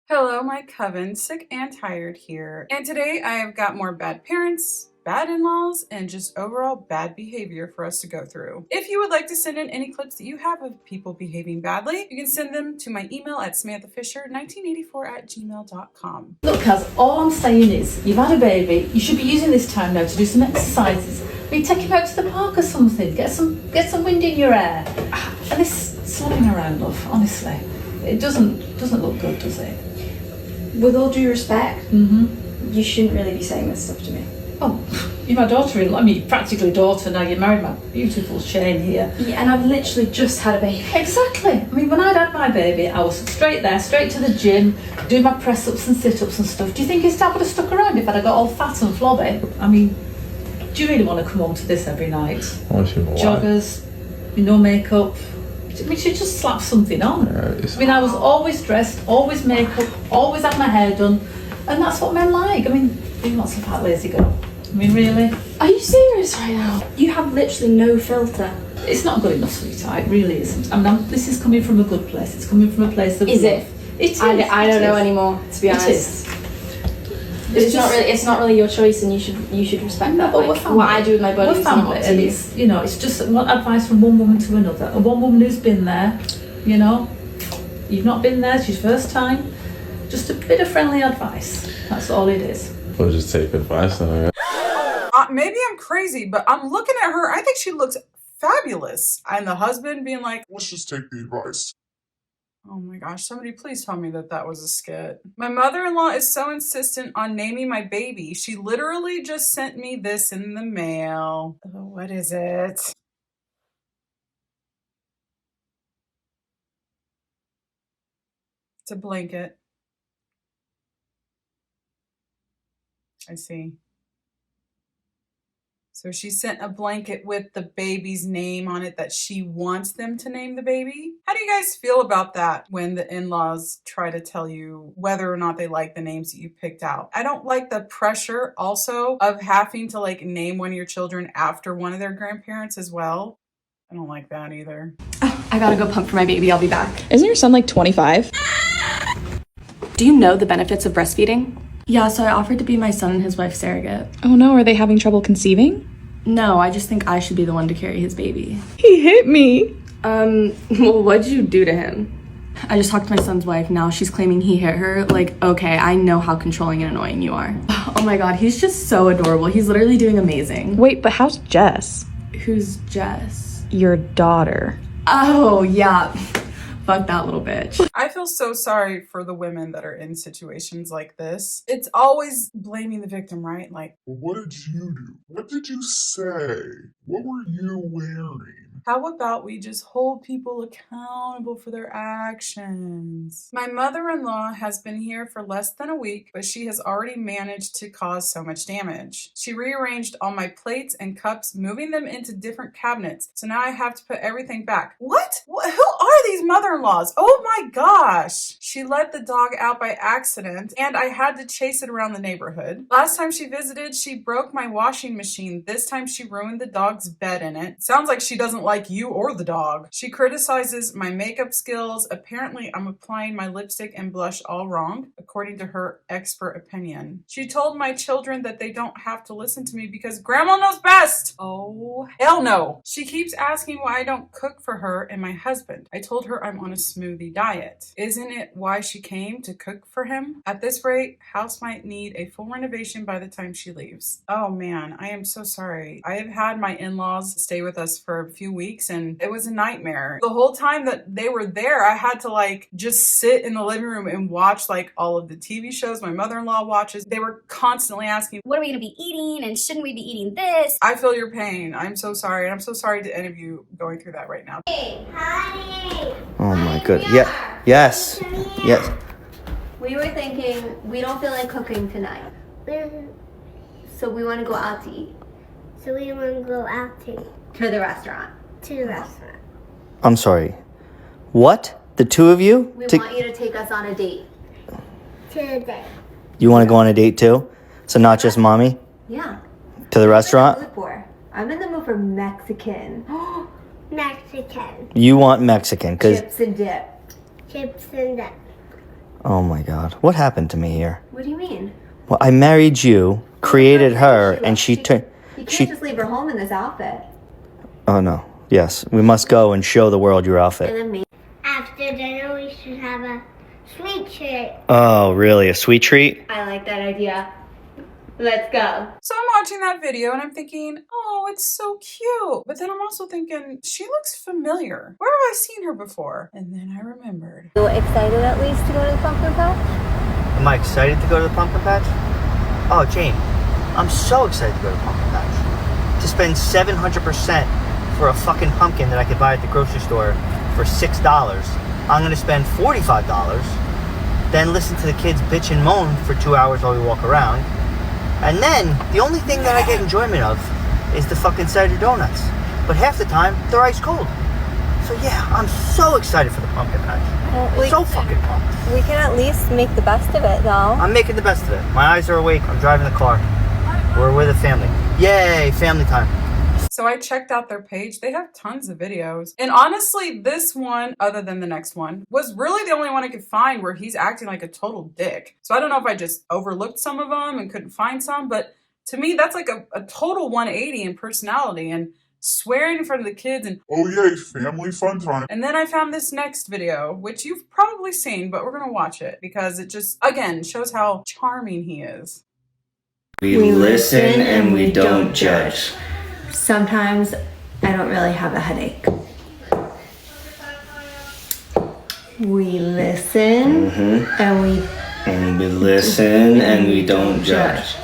Hello, my coven, sick and tired here. And today I have got more bad parents, bad in-laws, and just overall bad behavior for us to go through. If you would like to send in any clips that you have of people behaving badly, you can send them to my email at samanthafisher1984@gmail.com. Look, Kaz, all I'm saying is, you've had a baby, you should be using this time now to do some exercises. Maybe take him out to the park or something, get some wind in your hair. And this slobbing around, love, honestly, it doesn't look good, does it? With all due respect, you shouldn't really be saying this stuff to me. Oh, you're my daughter-in-law. I mean, practically daughter, now you're married, my beautiful Shane here. Yeah, and I've literally just had a baby. Exactly. I mean, when I'd had my baby, I was straight there, straight to the gym, doing my press-ups and sit-ups and stuff. Do you think his dad would have stuck around if I'd have got all fat and flabby? I mean, do you really want to come home to this every night? Joggers, no makeup. I mean, she just slapped something on. I mean, I was always dressed, always makeup, always had my hair done, and that's what men like. I mean, you're not some fat lazy girl. I mean, really? Are you serious right now? You have literally no filter. It's not good enough, sweetheart. It really isn't. I mean, this is coming from a good place. It's coming from a place of Is love. it? It is. I don't know anymore, to be honest. It is. It's not really your choice, and you should respect that. But like, what I do with my body we're is not family, up to and you. it's, you know, it's just one advice from one woman to another. And one woman who's been there, you know, you've not been there, it's your first time. Just a bit of friendly advice. That's all it is. We'll just take advice then, I guess. Maybe I'm crazy, but I'm looking at her. I think she looks fabulous. And the husband being like, Let's just take the advice. oh my gosh, somebody please tell me that that was a skit. My mother-in-law is so insistent on naming my baby. She literally just sent me this in the mail. Oh, what is it? It's a blanket. I see. So she sent a blanket with the baby's name on it that she wants them to name the baby. How do you guys feel about that when the in-laws try to tell you whether or not they like the names that you picked out? I don't like the pressure also of having to like name one of your children after one of their grandparents as well. I don't like that either. Oh, I gotta go pump for my baby. I'll be back. Isn't your son like 25? Do you know the benefits of breastfeeding? Yeah, so I offered to be my son and his wife surrogate. Oh no, are they having trouble conceiving? No, I just think I should be the one to carry his baby. He hit me. Well, what'd you do to him? I just talked to my son's wife. Now she's claiming he hit her. Like, okay, I know how controlling and annoying you are. Oh my god, he's just so adorable. He's literally doing amazing. Wait, but how's Jess? Who's Jess? Your daughter. Oh, yeah. Fuck that little bitch. I feel so sorry for the women that are in situations like this. It's always blaming the victim, right? Like, Well, what did you do? What did you say? What were you wearing? how about we just hold people accountable for their actions? My mother-in-law has been here for less than a week, but she has already managed to cause so much damage. She rearranged all my plates and cups, moving them into different cabinets. So now I have to put everything back. What? Who are these mother-in-laws? Oh my gosh. She let the dog out by accident, and I had to chase it around the neighborhood. Last time she visited, she broke my washing machine. This time she ruined the dog's bed in it. Sounds like she doesn't like you or the dog. She criticizes my makeup skills. Apparently, I'm applying my lipstick and blush all wrong, according to her expert opinion. She told my children that they don't have to listen to me because grandma knows best. Oh, hell no. She keeps asking why I don't cook for her and my husband. I told her I'm on a smoothie diet. Isn't it why she came to cook for him? At this rate, house might need a full renovation by the time she leaves. Oh man, I am so sorry. I have had my in-laws stay with us for a few weeks and it was a nightmare. The whole time that they were there, I had to like just sit in the living room and watch like all of the TV shows my mother-in-law watches. They were constantly asking, what are we going to be eating and shouldn't we be eating this? I feel your pain. I'm so sorry. And I'm so sorry to any of you going through that right now. Oh my goodness. Yeah. Yes. Yes. We were thinking we don't feel like cooking tonight. So we want to go out to eat. So we want to go out to To the restaurant. the restaurant. I'm sorry. What? The two of you? We want you to take us on a date. Today. You want to go on a date too? So not just mommy? Yeah. To the restaurant? I'm in the mood for Mexican. Mexican. You want Mexican because Chips and dip. Chips and dip. Oh my God. What happened to me here? What do you mean? Well, I married you, created her, and she turned... You can't just leave her home in this outfit. Oh no. Yes, we must go and show the world your And outfit. then me. After dinner, we should have a sweet treat. Oh, really? A sweet treat? I like that idea. Let's go. So I'm watching that video and I'm thinking, oh, it's so cute. But then I'm also thinking, she looks familiar. Where have I seen her before? And then I remembered. You excited at least to go to the pumpkin patch? Am I excited to go to the pumpkin patch? Oh, Jane, I'm so excited to go to the pumpkin patch. To spend 700% for a fucking pumpkin that I could buy at the grocery store for $6. I'm gonna spend $45, then listen to the kids bitch and moan for 2 hours while we walk around. And then, the only thing that I get enjoyment of is the fucking cider donuts. But half the time, they're ice cold. So yeah, I'm so excited for the pumpkin patch. Well, So fucking pumped. we can at least make the best of it, though. I'm making the best of it. My eyes are awake. I'm driving the car. We're with a family. Yay, family time. So I checked out their page. They have tons of videos. And honestly, this one, other than the next one, was really the only one I could find where he's acting like a total dick. So I don't know if I just overlooked some of them and couldn't find some, but to me, that's like a total 180 in personality and swearing in front of the kids. And Oh yay, family fun time. and then I found this next video, which you've probably seen, but we're going to watch it because it just, again, shows how charming he is. We listen and we don't judge. Sometimes I don't really have a headache. We listen and we listen and we don't judge.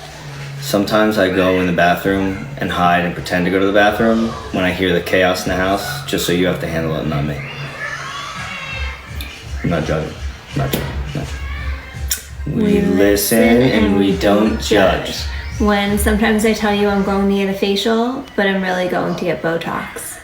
Sometimes I go in the bathroom and hide and pretend to go to the bathroom when I hear the chaos in the house, just so you have to handle it, not me. I'm not judging. Not judging. Not judging. We listen and we don't judge. When sometimes I tell you I'm going to get a facial, but I'm really going to get Botox.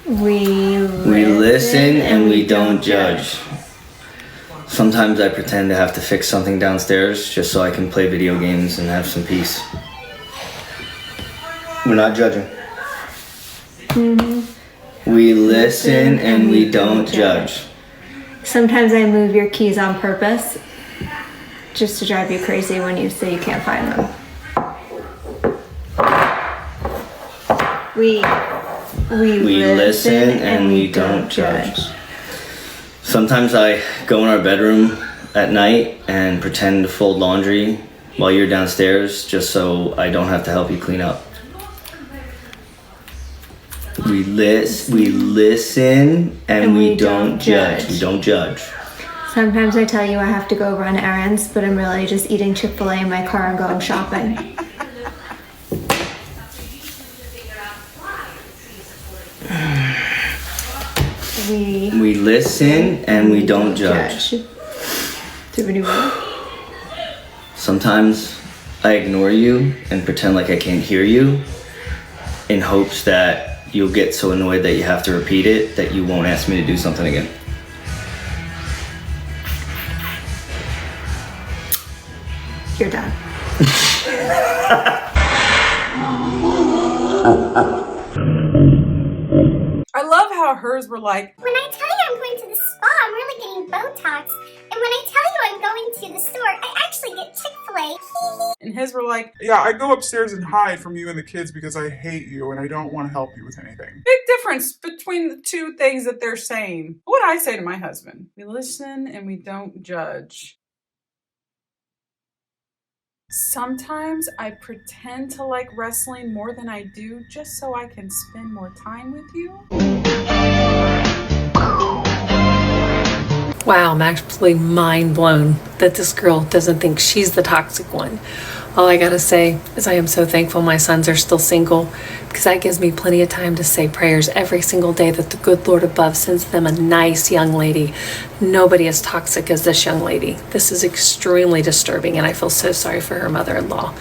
We listen and we don't judge. Sometimes I pretend to have to fix something downstairs just so I can play video games and have some peace. We're not judging. We listen and we don't judge. Sometimes I move your keys on purpose just to drive you crazy when you say you can't find them. We listen and we don't judge. Sometimes I go in our bedroom at night and pretend to fold laundry while you're downstairs just so I don't have to help you clean up. We listen and we don't judge. We don't judge. Sometimes I tell you I have to go run errands, but I'm really just eating Chick-fil-A in my car and going shopping. We listen and we don't judge. Do you have any more? Sometimes I ignore you and pretend like I can't hear you in hopes that you'll get so annoyed that you have to repeat it that you won't ask me to do something again. You're done. I love how hers were like, When I tell you I'm going to the spa, I'm really getting Botox. And when I tell you I'm going to the store, I actually get Chick-fil-A. and his were like, Yeah, I go upstairs and hide from you and the kids because I hate you and I don't want to help you with anything. big difference between the two things that they're saying. What I say to my husband, we listen and we don't judge. Sometimes I pretend to like wrestling more than I do just so I can spend more time with you. Wow, I'm actually mind blown that this girl doesn't think she's the toxic one. All I gotta say is I am so thankful my sons are still single, because that gives me plenty of time to say prayers every single day that the good Lord above sends them a nice young lady. Nobody as toxic as this young lady. This is extremely disturbing, and I feel so sorry for her mother-in-law.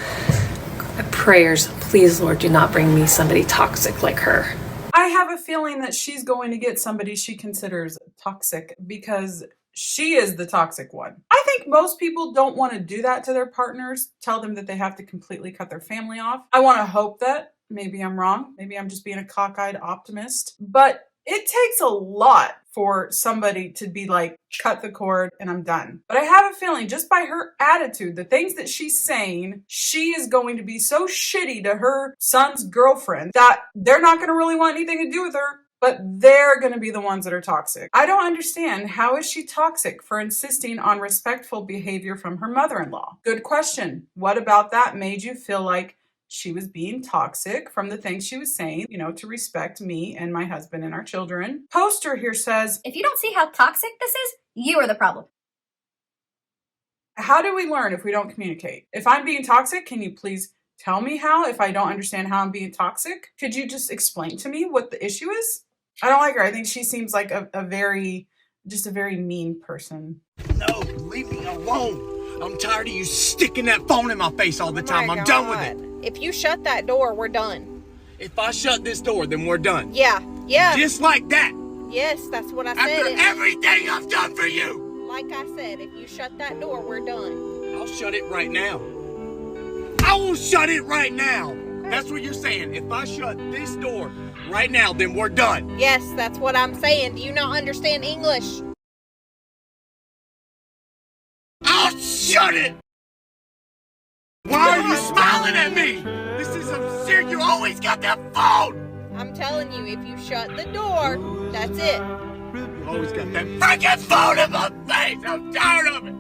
Prayers, please Lord, do not bring me somebody toxic like her. I have a feeling that she's going to get somebody she considers toxic because she is the toxic one. I think think most people don't want to do that to their partners, tell them that they have to completely cut their family off. I want to hope that. Maybe I'm wrong. Maybe I'm just being a cockeyed optimist. But it takes a lot for somebody to be like, cut the cord and I'm done. But I have a feeling just by her attitude, the things that she's saying, she is going to be so shitty to her son's girlfriend that they're not going to really want anything to do with her. But they're going to be the ones that are toxic. I don't understand. How is she toxic for insisting on respectful behavior from her mother-in-law? Good question. What about that made you feel like she was being toxic from the things she was saying, you know, to respect me and my husband and our children? Poster here says, If you don't see how toxic this is, you are the problem. how do we learn if we don't communicate? If I'm being toxic, can you please tell me how? If I don't understand how I'm being toxic, could you just explain to me what the issue is? I don't like her. I think she seems like a very mean person. No, leave me alone. I'm tired of you sticking that phone in my face all the time. I'm done with it. If you shut that door, we're done. If I shut this door, then we're done. Yeah. Just like that. Yes, that's what I said. After everything I've done for you. Like I said, if you shut that door, we're done. I'll shut it right now. I will shut it right now. Okay. That's what you're saying. If I shut this door right now, then we're done. Yes, that's what I'm saying. Do you not understand English? I'll shut it! Why are you smiling at me? This is absurd. You always got that phone! I'm telling you, if you shut the door, that's it. You always got that freaking phone in my face! I'm tired of it!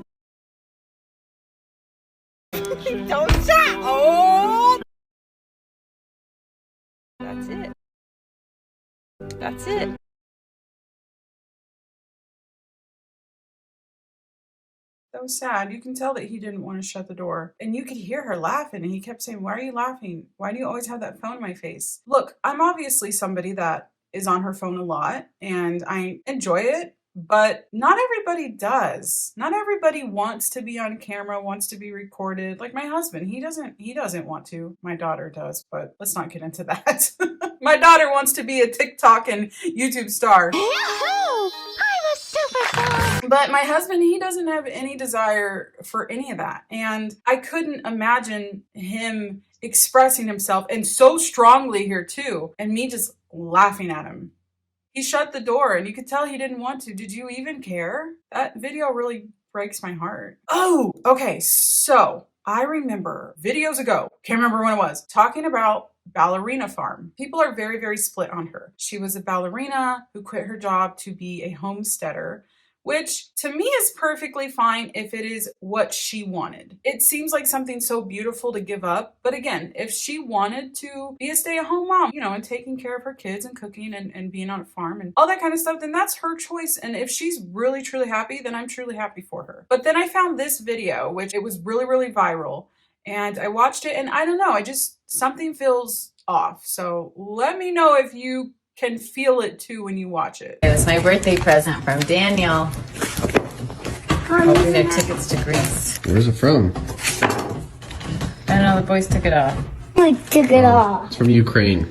Don't shut! Oh! That's it. That's it. That was sad. You can tell that he didn't want to shut the door. And you could hear her laughing. And he kept saying, why are you laughing? Why do you always have that phone in my face? Look, I'm obviously somebody that is on her phone a lot. And I enjoy it. But not everybody does. Not everybody wants to be on camera, wants to be recorded. Like my husband, he doesn't want to. My daughter does, but let's not get into that. My daughter wants to be a TikTok and YouTube star. Yahoo! I'm a superstar! But my husband, he doesn't have any desire for any of that. And I couldn't imagine him expressing himself and so strongly here too. And me just laughing at him. He shut the door and you could tell he didn't want to. Did you even care? That video really breaks my heart. Oh, okay. So I remember videos ago, can't remember when it was, talking about Ballerina Farm. People are very, very split on her. She was a ballerina who quit her job to be a homesteader, which to me is perfectly fine if it is what she wanted. It seems like something so beautiful to give up. But again, if she wanted to be a stay-at-home mom, you know, and taking care of her kids and cooking and being on a farm and all that kind of stuff, then that's her choice. And if she's really, truly happy, then I'm truly happy for her. But then I found this video, which it was really, really viral. And I watched it and I don't know, something feels off. So let me know if you can feel it too when you watch it. It was my birthday present from Daniel. Hoping their tickets to Greece. Where's it from? I don't know, the boys took it off. I took it off. It's from Ukraine.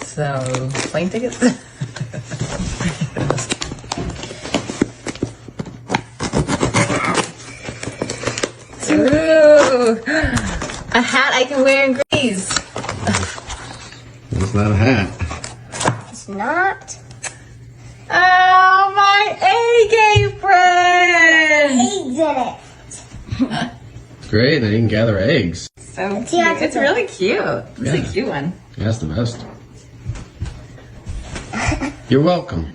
So, plane tickets? Ooh, a hat I can wear in Greece. It's not a hat. It's not. Oh, my A-game friend! He did it. Great, they can gather eggs. So cute. It's really cute. It's a cute one. That's the best. You're welcome.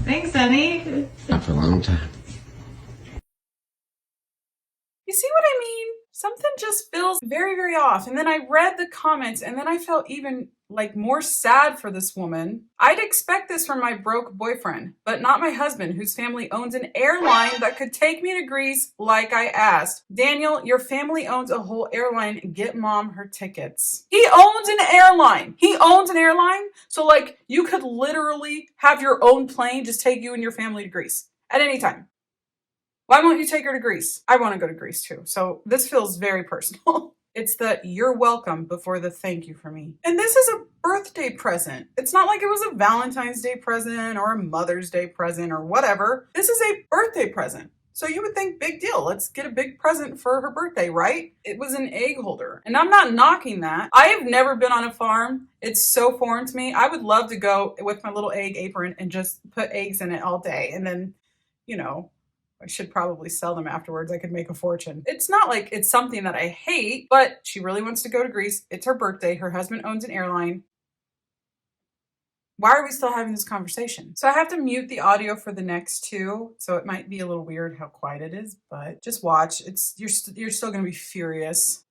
Thanks, honey. Not for a long time. You see what I mean? Something just feels very, very off. And then I read the comments and then I felt even like more sad for this woman. I'd expect this from my broke boyfriend, but not my husband, whose family owns an airline that could take me to Greece like I asked. Daniel, your family owns a whole airline. Get mom her tickets. He owns an airline. He owns an airline. So like you could literally have your own plane just take you and your family to Greece at any time. Why won't you take her to Greece? I want to go to Greece too. So this feels very personal. It's the "you're welcome" before the "thank you" for me. And this is a birthday present. It's not like it was a Valentine's Day present or a Mother's Day present or whatever. This is a birthday present. So you would think, big deal. Let's get a big present for her birthday, right? It was an egg holder. And I'm not knocking that. I have never been on a farm. It's so foreign to me. I would love to go with my little egg apron and just put eggs in it all day. And then, you know, I should probably sell them afterwards. I could make a fortune. It's not like it's something that I hate, but she really wants to go to Greece. It's her birthday. Her husband owns an airline. Why are we still having this conversation? So I have to mute the audio for the next two. So it might be a little weird how quiet it is, but just watch. You're still going to be furious.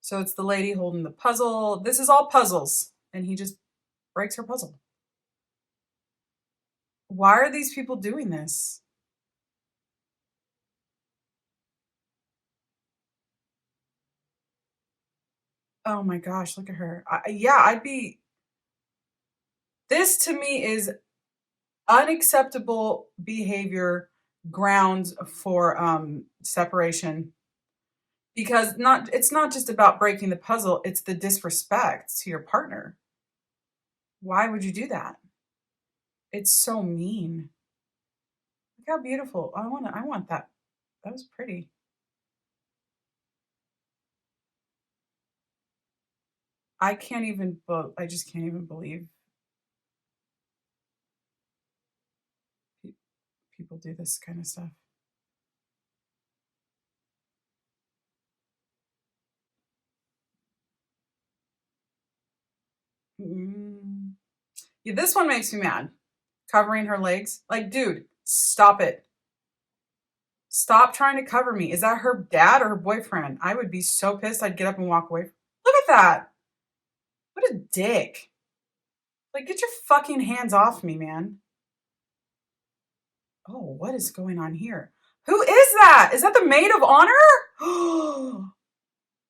So it's the lady holding the puzzle. This is all puzzles. And he just breaks her puzzle. Why are these people doing this? Oh my gosh, look at her. This to me is unacceptable behavior grounds for separation. Because it's not just about breaking the puzzle, it's the disrespect to your partner. Why would you do that? It's so mean. Look how beautiful. I want that. That was pretty. I just can't even believe people do this kind of stuff. Yeah, this one makes me mad. Covering her legs. Like, dude, stop it. Stop trying to cover me. Is that her dad or her boyfriend? I would be so pissed I'd get up and walk away. Look at that. What a dick. Like, get your fucking hands off me, man. Oh, what is going on here? Who is that? Is that the maid of honor? Oh,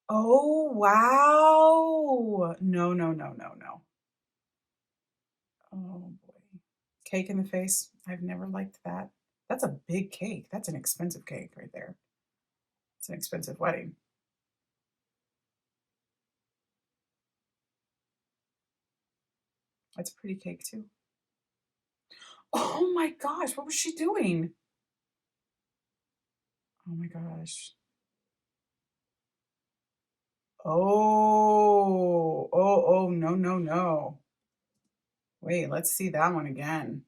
wow. No. Oh, boy. Cake in the face. I've never liked that. That's a big cake. That's an expensive cake right there. It's an expensive wedding. That's a pretty cake, too. Oh, my gosh. What was she doing? Oh, my gosh. Oh, no. Wait, let's see that one again.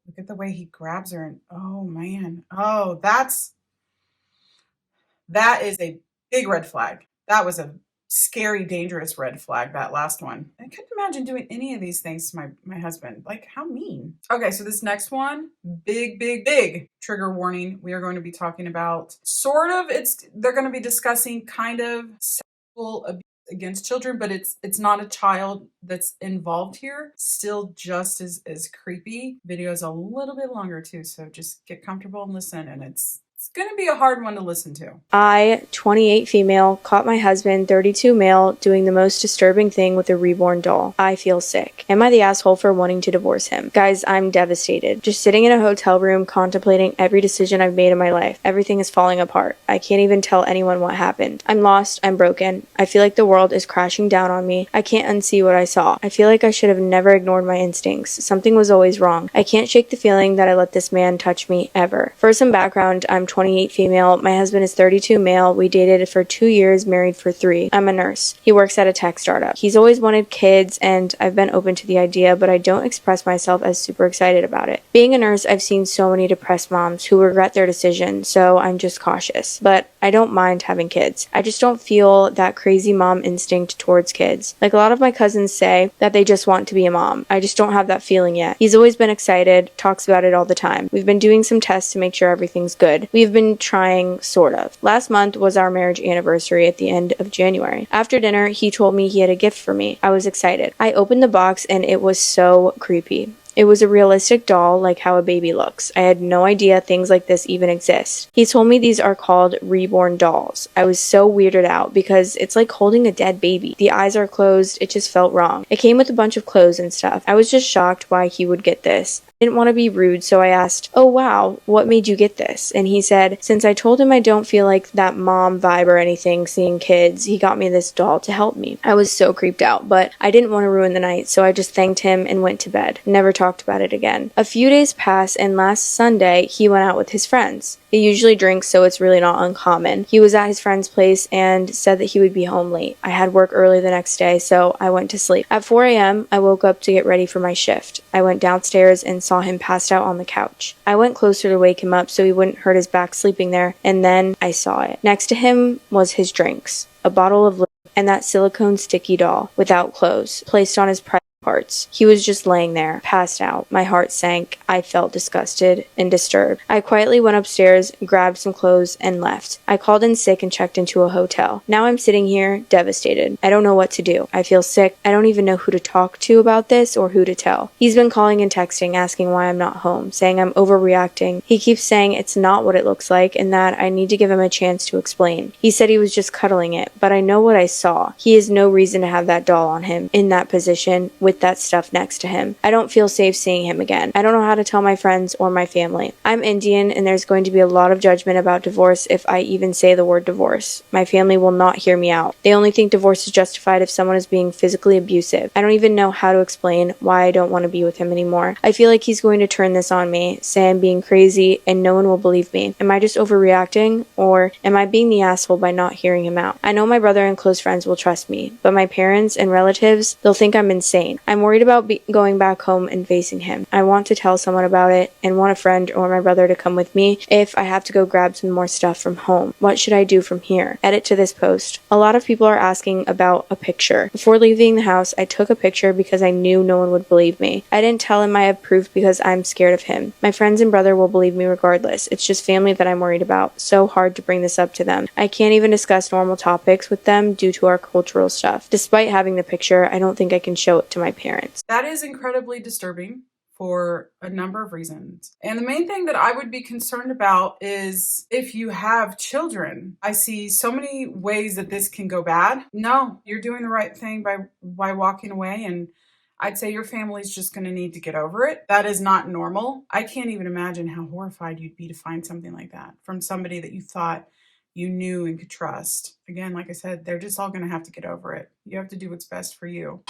Look at the way he grabs her and oh man. Oh, that is a big red flag. That was a scary, dangerous red flag, that last one. I couldn't imagine doing any of these things to my husband. Like, how mean. Okay, so this next one, big trigger warning. We are going to be talking about they're going to be discussing kind of sexual abuse against children, but it's not a child that's involved here. Still just as creepy. Video is a little bit longer too, so just get comfortable and listen, and it's going to be a hard one to listen to. I, 28 female, caught my husband, 32 male, doing the most disturbing thing with a reborn doll. I feel sick. Am I the asshole for wanting to divorce him? Guys, I'm devastated. Just sitting in a hotel room contemplating every decision I've made in my life. Everything is falling apart. I can't even tell anyone what happened. I'm lost. I'm broken. I feel like the world is crashing down on me. I can't unsee what I saw. I feel like I should have never ignored my instincts. Something was always wrong. I can't shake the feeling that I let this man touch me ever. For some background, I'm 28 female. My husband is 32 male. We dated for 2 years, married for 3. I'm a nurse. He works at a tech startup. He's always wanted kids, and I've been open to the idea, but I don't express myself as super excited about it. Being a nurse, I've seen so many depressed moms who regret their decision, so I'm just cautious. But I don't mind having kids. I just don't feel that crazy mom instinct towards kids. Like a lot of my cousins say that they just want to be a mom. I just don't have that feeling yet. He's always been excited, talks about it all the time. We've been doing some tests to make sure everything's good. We've been trying, sort of. Last month was our marriage anniversary at the end of January. After dinner, he told me he had a gift for me. I was excited. I opened the box and it was so creepy. It was a realistic doll, like how a baby looks. I had no idea things like this even exist. He told me these are called Reborn dolls. I was so weirded out because it's like holding a dead baby. The eyes are closed, it just felt wrong. It came with a bunch of clothes and stuff. I was just shocked why he would get this. I didn't want to be rude, so I asked, "Oh wow, what made you get this?" And he said, since I told him I don't feel like that mom vibe or anything seeing kids, he got me this doll to help me. I was so creeped out, but I didn't want to ruin the night, so I just thanked him and went to bed. Never talked about it again. A few days passed, and last Sunday, he went out with his friends. He usually drinks, so it's really not uncommon. He was at his friend's place and said that he would be home late. I had work early the next day, so I went to sleep. At 4 a.m., I woke up to get ready for my shift. I went downstairs and saw him passed out on the couch. I went closer to wake him up so he wouldn't hurt his back sleeping there, and then I saw it. Next to him was his drinks, a bottle of liquid, and that silicone sticky doll, without clothes, placed on his private parts. He was just laying there, passed out. My heart sank. I felt disgusted and disturbed. I quietly went upstairs, grabbed some clothes, and left. I called in sick and checked into a hotel. Now I'm sitting here, devastated. I don't know what to do. I feel sick. I don't even know who to talk to about this or who to tell. He's been calling and texting, asking why I'm not home, saying I'm overreacting. He keeps saying it's not what it looks like and that I need to give him a chance to explain. He said he was just cuddling it, but I know what I saw. He has no reason to have that doll on him, in that position, with that stuff next to him. I don't feel safe seeing him again. I don't know how to tell my friends or my family. I'm Indian, and there's going to be a lot of judgment about divorce if I even say the word divorce. My family will not hear me out. They only think divorce is justified if someone is being physically abusive. I don't even know how to explain why I don't want to be with him anymore. I feel like he's going to turn this on me, say I'm being crazy, and no one will believe me. Am I just overreacting, or am I being the asshole by not hearing him out? I know my brother and close friends will trust me, but my parents and relatives, they'll think I'm insane. I'm worried about going back home and facing him. I want to tell someone about it and want a friend or my brother to come with me if I have to go grab some more stuff from home. What should I do from here? Edit to this post. A lot of people are asking about a picture. Before leaving the house, I took a picture because I knew no one would believe me. I didn't tell him I have proof because I'm scared of him. My friends and brother will believe me regardless. It's just family that I'm worried about. So hard to bring this up to them. I can't even discuss normal topics with them due to our cultural stuff. Despite having the picture, I don't think I can show it to my parents. That is incredibly disturbing for a number of reasons. And the main thing that I would be concerned about is if you have children. I see so many ways that this can go bad. No, you're doing the right thing by walking away, and I'd say your family's just going to need to get over it. That is not normal. I can't even imagine how horrified you'd be to find something like that from somebody that you thought you knew and could trust. Again, like I said, they're just all going to have to get over it. You have to do what's best for you.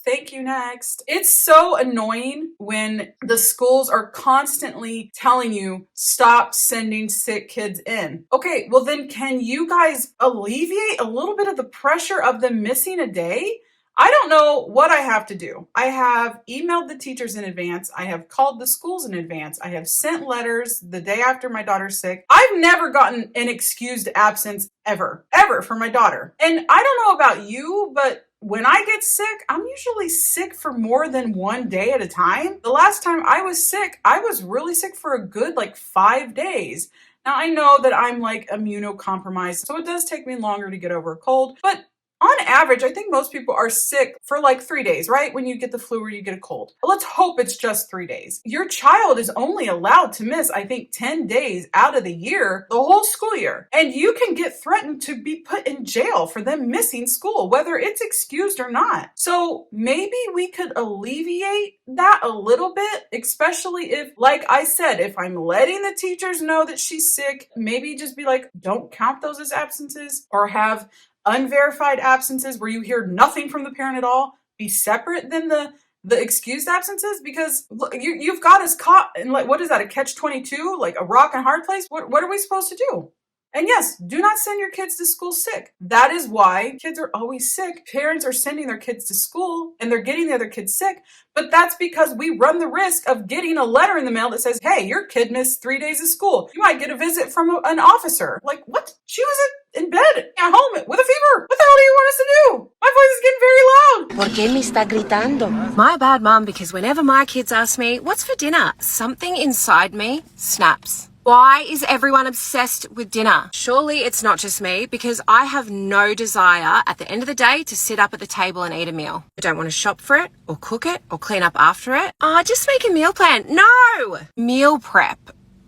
Thank you, next. It's so annoying when the schools are constantly telling you, stop sending sick kids in. Okay, well then can you guys alleviate a little bit of the pressure of them missing a day? I don't know what I have to do. I have emailed the teachers in advance. I have called the schools in advance. I have sent letters the day after my daughter's sick. I've never gotten an excused absence ever for my daughter. And I don't know about you, but when I get sick, I'm usually sick for more than 1 day at a time. The last time I was sick, I was really sick for a good 5 days. Now I know that I'm immunocompromised, so it does take me longer to get over a cold, but on average, I think most people are sick for 3 days, right? When you get the flu or you get a cold. Let's hope it's just 3 days. Your child is only allowed to miss, I think, 10 days out of the year, the whole school year. And you can get threatened to be put in jail for them missing school, whether it's excused or not. So maybe we could alleviate that a little bit, especially if, like I said, if I'm letting the teachers know that she's sick, maybe just be don't count those as absences, or have unverified absences where you hear nothing from the parent at all be separate than the excused absences, because you've got us caught in what is that, a catch-22, a rock and hard place? What are we supposed to do? And yes, do not send your kids to school sick. That is why kids are always sick. Parents are sending their kids to school and they're getting the other kids sick. But that's because we run the risk of getting a letter in the mail that says, hey, your kid missed 3 days of school. You might get a visit from an officer. What? She was in bed at home with a fever. What the hell do you want us to do? My voice is getting very loud. ¿Por qué me está gritando? My bad, Mum, because whenever my kids ask me, what's for dinner, something inside me snaps. Why is everyone obsessed with dinner? Surely it's not just me, because I have no desire at the end of the day to sit up at the table and eat a meal. I don't want to shop for it, or cook it, or clean up after it. Just make a meal plan. No! Meal prep.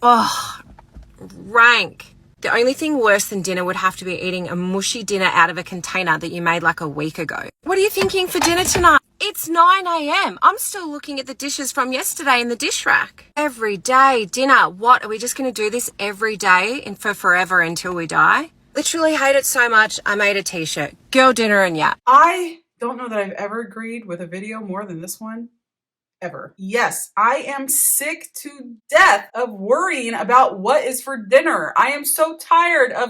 Ugh. Rank. The only thing worse than dinner would have to be eating a mushy dinner out of a container that you made like a week ago. What are you thinking for dinner tonight? It's 9 a.m. I'm still looking at the dishes from yesterday in the dish rack. Every day dinner. What, are we just going to do this every day and for forever until we die? Literally hate it so much, I made a t-shirt. Girl dinner and yeah. I don't know that I've ever agreed with a video more than this one. Ever. Yes, I am sick to death of worrying about what is for dinner. I am so tired of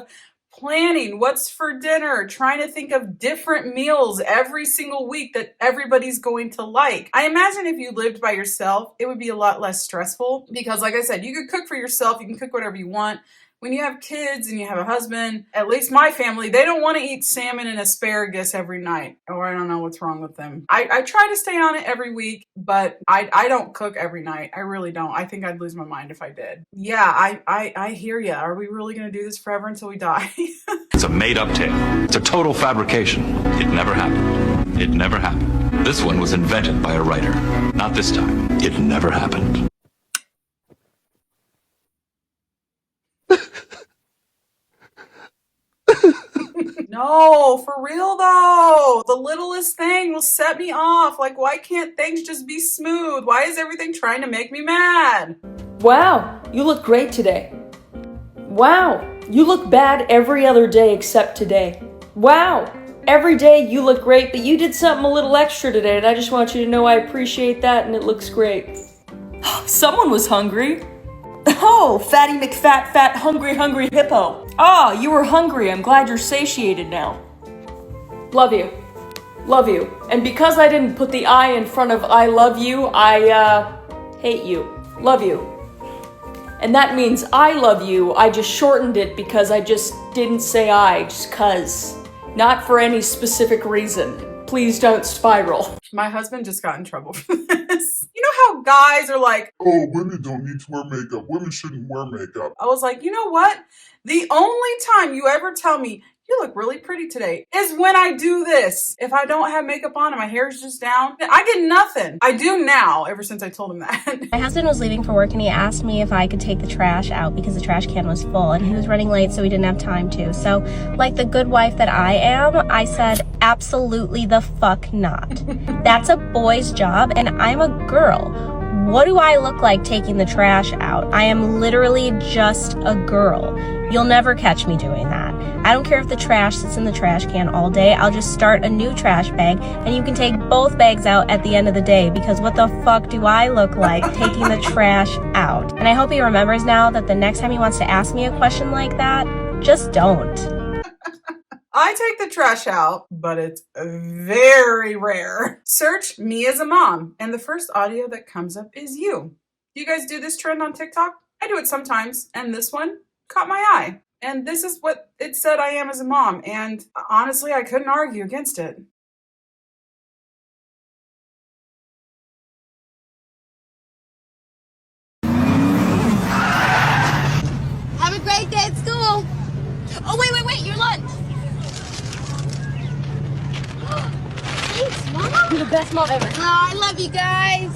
planning what's for dinner, trying to think of different meals every single week that everybody's going to like. I imagine if you lived by yourself, it would be a lot less stressful because, like I said, you could cook for yourself, you can cook whatever you want. When you have kids and you have a husband, at least my family, they don't want to eat salmon and asparagus every night. Or I don't know what's wrong with them. I try to stay on it every week, but I don't cook every night. I really don't. I think I'd lose my mind if I did. Yeah, I hear ya. Are we really going to do this forever until we die? It's a made-up tale. It's a total fabrication. It never happened. It never happened. This one was invented by a writer. Not this time. It never happened. No, for real though. The littlest thing will set me off. Like, why can't things just be smooth? Why is everything trying to make me mad? Wow, you look great today. Wow, you look bad every other day except today. Wow, every day you look great, but you did something a little extra today, and I just want you to know I appreciate that, and it looks great. Someone was hungry. Oh, fatty McFat, fat, hungry, hungry hippo. Oh, you were hungry. I'm glad you're satiated now. Love you. Love you. And because I didn't put the I in front of I love you, I, hate you. Love you. And that means I love you. I just shortened it because I just didn't say I, just cuz. Not for any specific reason. Please don't spiral. My husband just got in trouble for this. You know how guys are like, oh, women don't need to wear makeup. Women shouldn't wear makeup. I was like, you know what? The only time you ever tell me, you look really pretty today, is when I do this. If I don't have makeup on and my hair is just down, I get nothing. I do now, ever since I told him that. My husband was leaving for work and he asked me if I could take the trash out because the trash can was full and he was running late so he didn't have time to. So, like the good wife that I am, I said, absolutely the fuck not. That's a boy's job and I'm a girl. What do I look like taking the trash out? I am literally just a girl. You'll never catch me doing that. I don't care if the trash sits in the trash can all day. I'll just start a new trash bag and you can take both bags out at the end of the day because what the fuck do I look like taking the trash out? And I hope he remembers now that the next time he wants to ask me a question like that, just don't. I take the trash out, but it's very rare. Search me as a mom, and the first audio that comes up is you. Do you guys do this trend on TikTok? I do it sometimes, and this one caught my eye. And this is what it said I am as a mom, and honestly, I couldn't argue against it. Have a great day at school. Oh, wait, your lunch. Thanks, Mom. You're the best mom ever. Oh, I love you guys.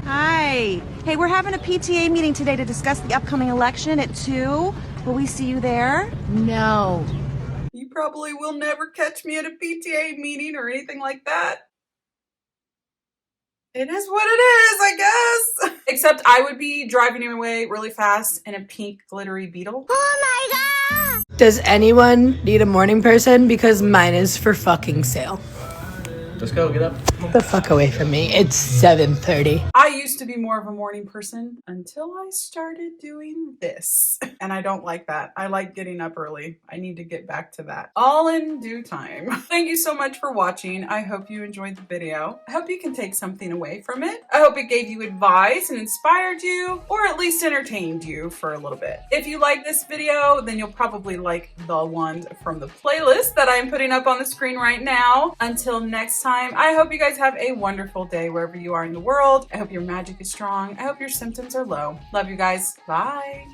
Hi. Hey, we're having a PTA meeting today to discuss the upcoming election at 2. Will we see you there? No. You probably will never catch me at a PTA meeting or anything like that. It is what it is, I guess. Except I would be driving away really fast in a pink glittery Beetle. Oh my god! Does anyone need a morning person? Because mine is for fucking sale. Let's go, get up. Get the fuck away from me. It's 7:30. I used to be more of a morning person until I started doing this. And I don't like that. I like getting up early. I need to get back to that. All in due time. Thank you so much for watching. I hope you enjoyed the video. I hope you can take something away from it. I hope it gave you advice and inspired you, or at least entertained you for a little bit. If you like this video, then you'll probably like the one from the playlist that I'm putting up on the screen right now. Until next time, I hope you guys have a wonderful day wherever you are in the world. I hope your magic is strong. I hope your symptoms are low. Love you guys. Bye.